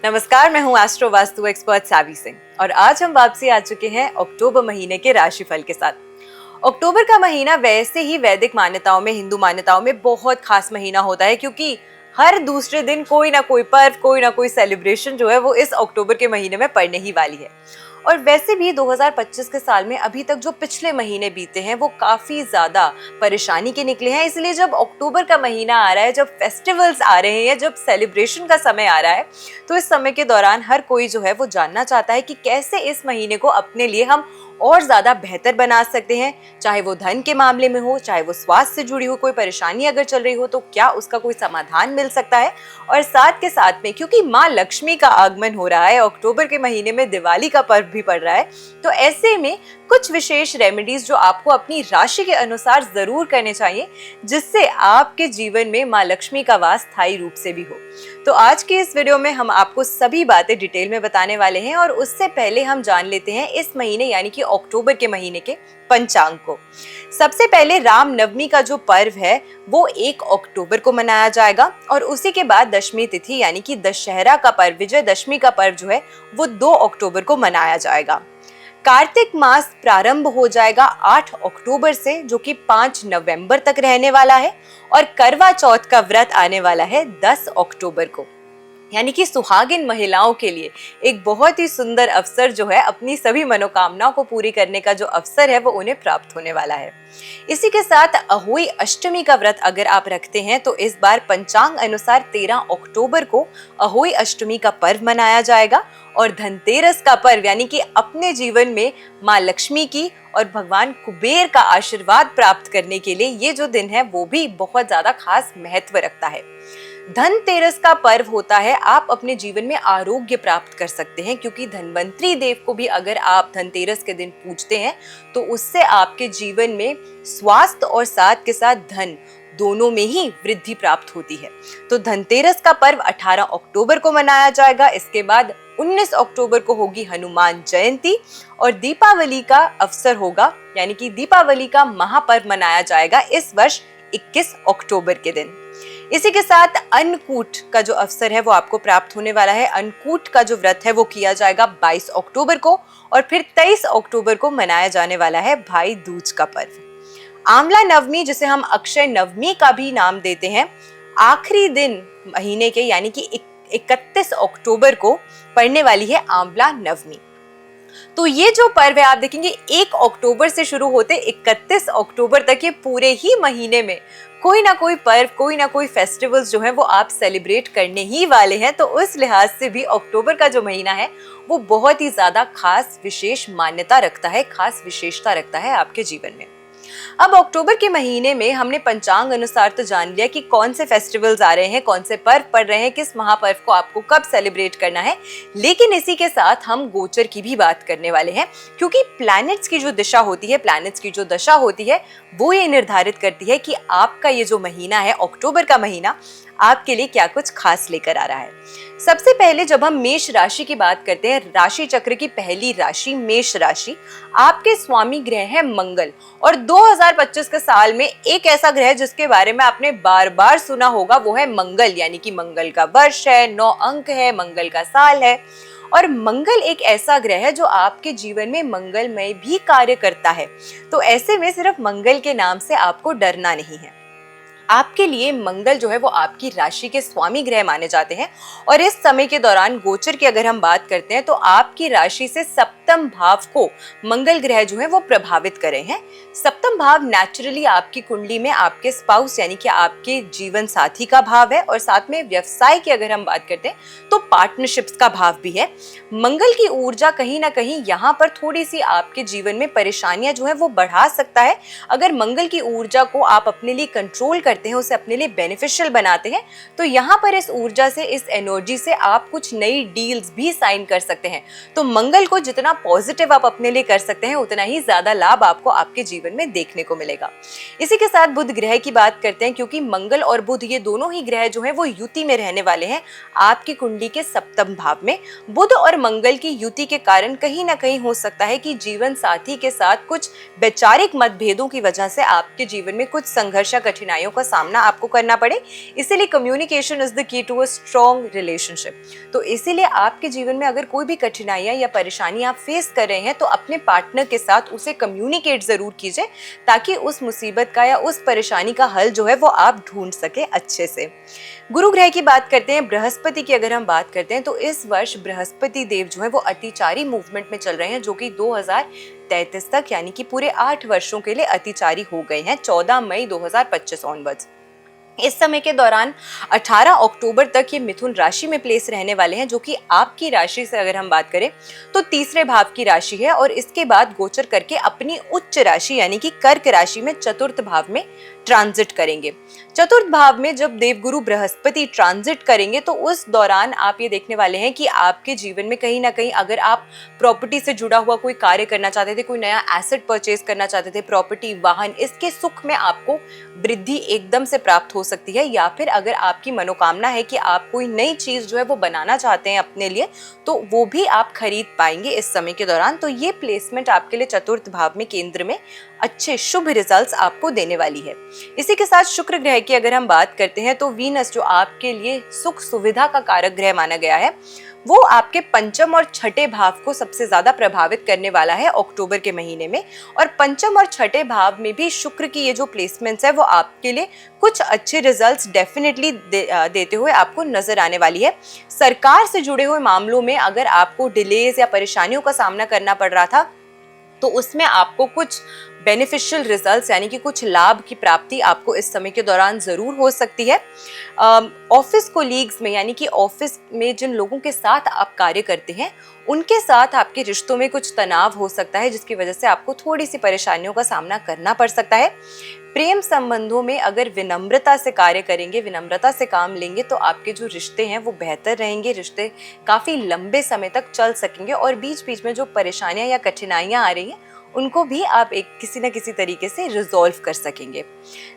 नमस्कार, मैं हूँ एस्ट्रो वास्तु एक्सपर्ट सावी सिंह और आज हम वापसी आ चुके हैं अक्टूबर महीने के राशिफल के साथ। अक्टूबर का महीना वैसे ही वैदिक मान्यताओं में, हिंदू मान्यताओं में बहुत खास महीना होता है क्योंकि हर दूसरे दिन कोई ना कोई पर्व, कोई ना कोई सेलिब्रेशन जो है वो इस अक्टूबर के महीने में पड़ने ही वाली है। और वैसे भी 2025 के साल में अभी तक जो पिछले महीने बीते हैं वो काफी ज्यादा परेशानी के निकले हैं। इसलिए जब अक्टूबर का महीना आ रहा है, जब फेस्टिवल्स आ रहे हैं, जब सेलिब्रेशन का समय आ रहा है, तो इस समय के दौरान हर कोई जो है वो जानना चाहता है कि कैसे इस महीने को अपने लिए हम और ज्यादा बेहतर बना सकते हैं। चाहे वो धन के मामले में हो, चाहे वो स्वास्थ्य से जुड़ी हो कोई परेशानी अगर चल रही हो तो क्या उसका कोई समाधान मिल सकता है। और साथ के साथ में क्योंकि माँ लक्ष्मी का आगमन हो रहा है, अक्टूबर के महीने में दिवाली का पर्व भी पड़ रहा है, तो ऐसे में कुछ विशेष रेमेडीज जो आपको अपनी राशि के अनुसार जरूर करने चाहिए, जिससे आपके जीवन में माँ लक्ष्मी का वास स्थायी रूप से भी हो। तो आज के इस वीडियो में हम आपको सभी बातें डिटेल में बताने वाले हैं और उससे पहले हम जान लेते हैं इस महीने यानी कि अक्टूबर के महीने के पंचांग को। सबसे पहले राम नवमी का जो पर्व है वो 1 अक्टूबर को मनाया जाएगा और उसी के बाद दशमी तिथि यानी कि दशहरा का पर्व, विजयदशमी का पर्व जो है वो 2 अक्टूबर को मनाया जाएगा। कार्तिक मास प्रारंभ हो जाएगा 8 अक्टूबर से, जो कि 5 नवंबर तक रहने वाला है और करवा चौथ का व्रत आने वाला है 10 अक्टूबर को। यानी कि सुहागिन महिलाओं के लिए एक बहुत ही सुंदर अवसर जो है, अपनी सभी मनोकामनाओं को पूरी करने का जो अवसर है वो उन्हें प्राप्त होने वाला है। इसी के साथ अहोई अष्टमी का व्रत अगर आप रखते हैं तो इस बार पंचांग अनुसार 13 अक्टूबर को अहोई अष्टमी का पर्व मनाया जाएगा और धनतेरस का पर्व यानी कि अपने जीवन में माँ लक्ष्मी की और भगवान कुबेर का आशीर्वाद प्राप्त करने के लिए ये जो दिन है वो भी बहुत ज्यादा खास महत्व रखता है। धनतेरस का पर्व होता है आप अपने जीवन में आरोग्य प्राप्त कर सकते हैं, क्योंकि धन्वंतरी देव को भी अगर आप धनतेरस के दिन पूजते हैं तो उससे आपके जीवन में स्वास्थ्य और साथ के साथ धन दोनों में ही वृद्धि प्राप्त होती है। तो धनतेरस का पर्व 18 अक्टूबर को मनाया जाएगा। इसके बाद 19 अक्टूबर को होगी हनुमान जयंती और दीपावली का अवसर होगा, यानी कि दीपावली का महापर्व मनाया जाएगा इस वर्ष 21 अक्टूबर के दिन। इसी के साथ अन्नकूट का जो अवसर है वो आपको प्राप्त होने वाला है। अन्नकूट का जो व्रत है वो किया जाएगा 22 अक्टूबर को और फिर 23 अक्टूबर को मनाया जाने वाला है भाई दूज का पर्व। आंवला नवमी, जिसे हम अक्षय नवमी का भी नाम देते हैं, आखिरी दिन महीने के यानी कि 31 अक्टूबर को पड़ने वाली है आंवला नवमी। तो ये जो पर्व है आप देखेंगे 1 अक्टूबर से शुरू होते 31 अक्टूबर तक, ये पूरे ही महीने में कोई ना कोई पर्व, कोई ना कोई फेस्टिवल्स जो है वो आप सेलिब्रेट करने ही वाले हैं। तो उस लिहाज से भी अक्टूबर का जो महीना है वो बहुत ही ज्यादा खास विशेष मान्यता रखता है, खास विशेषता रखता है आपके जीवन में। अब अक्टूबर के महीने में हमने पंचांग अनुसार तो जान लिया कि कौन से फेस्टिवल्स आ रहे हैं, कौन से पर्व पड़ रहे हैं, किस महापर्व को आपको कब सेलिब्रेट करना है। लेकिन इसी के साथ हम गोचर की भी बात करने वाले हैं, क्योंकि प्लैनेट्स की जो दिशा होती है, प्लैनेट्स की जो दशा होती है वो ये निर्धारित करती है कि आपका ये जो महीना है अक्टूबर का महीना आपके लिए क्या कुछ खास लेकर आ रहा है। सबसे पहले जब हम मेष राशि की बात करते हैं, राशि चक्र की पहली राशि मेष राशि, आपके स्वामी ग्रह है मंगल। और 2025 के साल में एक ऐसा ग्रह जिसके बारे में आपने बार बार सुना होगा वो है मंगल, यानी कि मंगल का वर्ष है, 9 अंक है, मंगल का साल है। और मंगल एक ऐसा ग्रह है जो आपके जीवन में मंगलमय भी कार्य करता है। तो ऐसे में सिर्फ मंगल के नाम से आपको डरना नहीं है। आपके लिए मंगल जो है वो आपकी राशि के स्वामी ग्रह माने जाते हैं और इस समय के दौरान गोचर की अगर हम बात करते हैं तो आपकी राशि से सप्तम भाव को मंगल ग्रह जो है वो प्रभावित कर रहे हैं। सप्तम भाव नेचुरली आपकी कुंडली में आपके स्पाउस यानी कि आपके जीवन साथी का भाव है और साथ में व्यवसाय की अगर हम बात करते हैं तो पार्टनरशिप्स का भाव भी है। मंगल की ऊर्जा कहीं ना कहीं यहाँ पर थोड़ी सी आपके जीवन में परेशानियां जो है वो बढ़ा सकता है। अगर मंगल की ऊर्जा को आप अपने लिए कंट्रोल करते हैं, उसे अपने लिए बेनिफिशियल बनाते हैं, तो यहाँ पर इस ऊर्जा से, इस एनर्जी से आप कुछ नई डील्स भी साइन कर सकते हैं। तो मंगल को जितना पॉजिटिव आप अपने लिए कर सकते हैं उतना ही ज्यादा लाभ आपको आपके जीवन में देखने को मिलेगा। इसी के साथ बुध ग्रह की बात करते हैं, क्योंकि मंगल और बुध ये दोनों ही ग्रह जो है वो युति में रहने वाले हैं आपकी कुंडली के सप्तम भाव में। बुध और मंगल की युति के कारण कहीं ना कहीं हो सकता है कि जीवन साथी के साथ कुछ वैचारिक मतभेदों की वजह से आपके जीवन में कुछ संघर्ष या कठिनाइयों का सामना आपको करना पड़े। इसीलिए communication is the key to a strong relationship. तो इसीलिए आपके जीवन में अगर कोई भी कठिनाइयां या परेशानी आप फेस कर रहे हैं तो अपने पार्टनर के साथ उसे कम्युनिकेट जरूर कीजिए, ताकि उस मुसीबत का या उस परेशानी का हल जो है वो आप ढूंढ सके अच्छे से। गुरु ग्रह की बात करते हैं, बृहस्पति की अगर हम बात करते हैं तो इस वर्ष बृहस्पति देव जो है वो अतिचारी मूवमेंट में चल रहे हैं, जो कि 2033 तक यानी कि पूरे 8 वर्षों के लिए अतिचारी हो गए हैं, 14 मई 2025 ऑनवर्ड्स। इस समय के दौरान 18 अक्टूबर तक ये मिथुन राशि में प्लेस रहने वाले हैं, जो कि आपकी राशि से अगर हम बात करें तो तीसरे भाव की राशि है, और इसके बाद गोचर करके अपनी उच्च राशि यानी कि कर्क राशि में चतुर्थ भाव में ट्रांजिट करेंगे। चतुर्थ भाव में जब देवगुरु बृहस्पति ट्रांजिट करेंगे तो उस दौरान आप ये देखने वाले हैं कि आपके जीवन में कहीं ना कहीं अगर आप प्रॉपर्टी से जुड़ा हुआ कोई कार्य करना चाहते थे, कोई नया एसेट परचेज करना चाहते थे, प्रॉपर्टी, वाहन, इसके सुख में आपको वृद्धि एकदम से प्राप्त हो सकती है। या फिर अगर आपकी मनोकामना है कि आप कोई नई चीज जो है वो बनाना चाहते हैं अपने लिए, तो वो भी आप खरीद पाएंगे इस समय के दौरान। तो ये प्लेसमेंट आपके लिए चतुर्थ भाव में केंद्र में अच्छे शुभ रिजल्ट्स आपको देने वाली है। इसी के साथ शुक्र ग्रह की अगर हम बात करते हैं तो वीनस जो आपके लिए सुख सुविधा का कारक ग्रह माना गया है, वो आपके पंचम और छठे भाव को सबसे ज्यादा प्रभावित करने वाला है अक्टूबर के महीने में। और पंचम और छठे भाव में भी शुक्र की ये जो प्लेसमेंट्स है वो आपके लिए कुछ अच्छे रिजल्ट्स डेफिनेटली देते हुए आपको नजर आने वाली है। सरकार से जुड़े हुए मामलों में अगर आपको डिलेज या परेशानियों का सामना करना पड़ रहा था तो उसमें आपको कुछ बेनिफिशियल रिजल्ट्स यानी कि कुछ लाभ की प्राप्ति आपको इस समय के दौरान जरूर हो सकती है। ऑफिस कोलीग्स में यानी कि ऑफिस में जिन लोगों के साथ आप कार्य करते हैं उनके साथ आपके रिश्तों में कुछ तनाव हो सकता है, जिसकी वजह से आपको थोड़ी सी परेशानियों का सामना करना पड़ सकता है। प्रेम संबंधों में अगर विनम्रता से कार्य करेंगे, विनम्रता से काम लेंगे तो आपके जो रिश्ते हैं वो बेहतर रहेंगे, रिश्ते काफी लंबे समय तक चल सकेंगे, और बीच बीच में जो परेशानियां या कठिनाइयां आ रही हैं उनको भी आप किसी न किसी तरीके से रिजॉल्व कर सकेंगे।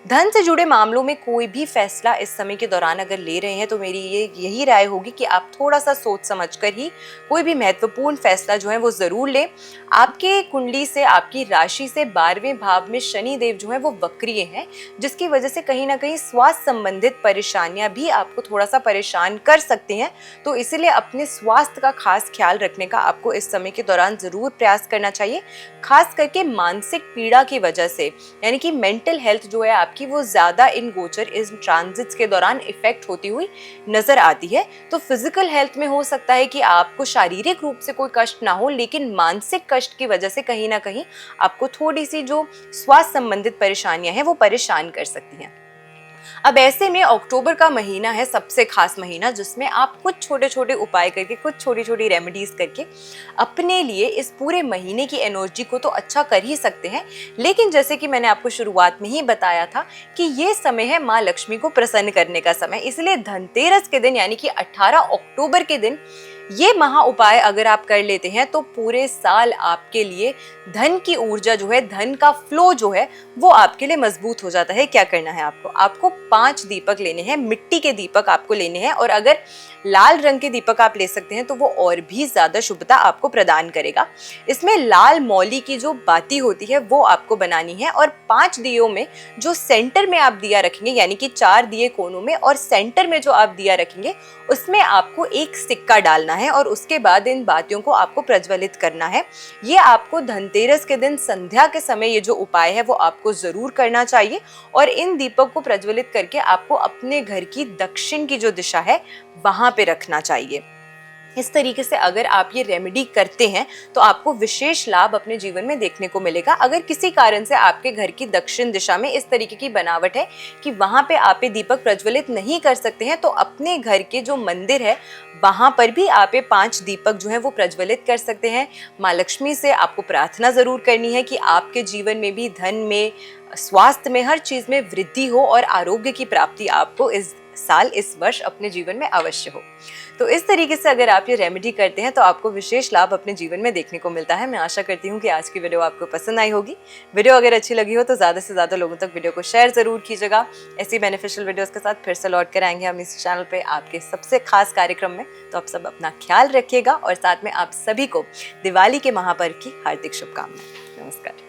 धन से जुड़े मामलों में कोई भी फैसला इस समय के दौरान अगर ले रहे हैं तो मेरी यही राय होगी कि आप थोड़ा सा सोच समझकर ही कोई भी महत्वपूर्ण फैसला जो है वो जरूर लें। आपके कुंडली से, आपकी राशि से 12वें भाव में शनि देव जो है वो वक्रीय हैं, जिसकी वजह से कहीं ना कहीं स्वास्थ्य संबंधित परेशानियां भी आपको थोड़ा सा परेशान कर सकती हैं। तो इसीलिए अपने स्वास्थ्य का खास ख्याल रखने का आपको इस समय के दौरान जरूर प्रयास करना चाहिए। खास करके मानसिक पीड़ा की वजह से यानी कि मेंटल हेल्थ जो है आपकी वो ज्यादा इन गोचर, इस ट्रांजिट्स के दौरान इफेक्ट होती हुई नजर आती है। तो फिजिकल हेल्थ में हो सकता है कि आपको शारीरिक रूप से कोई कष्ट ना हो, लेकिन मानसिक कष्ट की वजह से कहीं ना कहीं आपको थोड़ी सी जो स्वास्थ्य संबंधित परेशानियां हैं वो परेशान कर सकती हैं। अब ऐसे में अक्टूबर का महीना है सबसे खास महीना, जिसमें आप कुछ छोटे छोटे उपाय करके, कुछ छोटी छोटी रेमेडीज करके अपने लिए इस पूरे महीने की एनर्जी को तो अच्छा कर ही सकते हैं। लेकिन जैसे कि मैंने आपको शुरुआत में ही बताया था कि ये समय है माँ लक्ष्मी को प्रसन्न करने का समय, इसलिए धनतेरस के दिन यानी कि 18 अक्टूबर के दिन ये महा उपाय अगर आप कर लेते हैं तो पूरे साल आपके लिए धन की ऊर्जा जो है, धन का फ्लो जो है वो आपके लिए मजबूत हो जाता है। क्या करना है आपको 5 दीपक लेने हैं, मिट्टी के दीपक आपको लेने हैं, और अगर लाल रंग के दीपक आप ले सकते हैं तो वो और भी ज्यादा शुभता आपको प्रदान करेगा। इसमें लाल मौली की जो बाती होती है वो आपको बनानी है, और 5 दियों में जो सेंटर में आप दिया रखेंगे यानी कि 4 दिए कोनों में, और सेंटर में जो आप दिया रखेंगे उसमें आपको एक सिक्का डालना है, और उसके बाद इन बातियों को आपको प्रज्वलित करना है। ये आपको धनतेरस के दिन संध्या के समय ये जो उपाय है वो आपको जरूर करना चाहिए, और इन दीपक को प्रज्वलित करके आपको अपने घर की दक्षिण की जो दिशा है वहां पे रखना चाहिए। इस तरीके से अगर आप ये रेमेडी करते हैं तो आपको विशेष लाभ अपने जीवन में देखने को मिलेगा। अगर किसी कारण से आपके घर की दक्षिण दिशा में इस तरीके की बनावट है कि वहां पे आप ये दीपक प्रज्वलित नहीं कर सकते हैं, तो अपने घर के जो मंदिर है वहां पर भी आप ये 5 दीपक जो है वो प्रज्वलित कर सकते हैं। माँ लक्ष्मी से आपको प्रार्थना जरूर करनी है कि आपके जीवन में भी धन में, स्वास्थ्य में, हर चीज में वृद्धि हो और आरोग्य की प्राप्ति आपको इस साल, इस वर्ष अपने जीवन में अवश्य हो। तो इस तरीके से अगर आप ये रेमेडी करते हैं तो आपको विशेष लाभ अपने जीवन में देखने को मिलता है। मैं आशा करती हूँ कि आज की वीडियो आपको पसंद आई होगी। वीडियो अगर अच्छी लगी हो तो ज़्यादा से ज़्यादा लोगों तक वीडियो को शेयर ज़रूर कीजिएगा। ऐसी बेनिफिशियल वीडियोस के साथ फिर से लौट कर आएंगे हम इस चैनल पे आपके सबसे खास कार्यक्रम में। तो आप सब अपना ख्याल रखिएगा, और साथ में आप सभी को दिवाली के महापर्व की हार्दिक शुभकामनाएं। नमस्कार।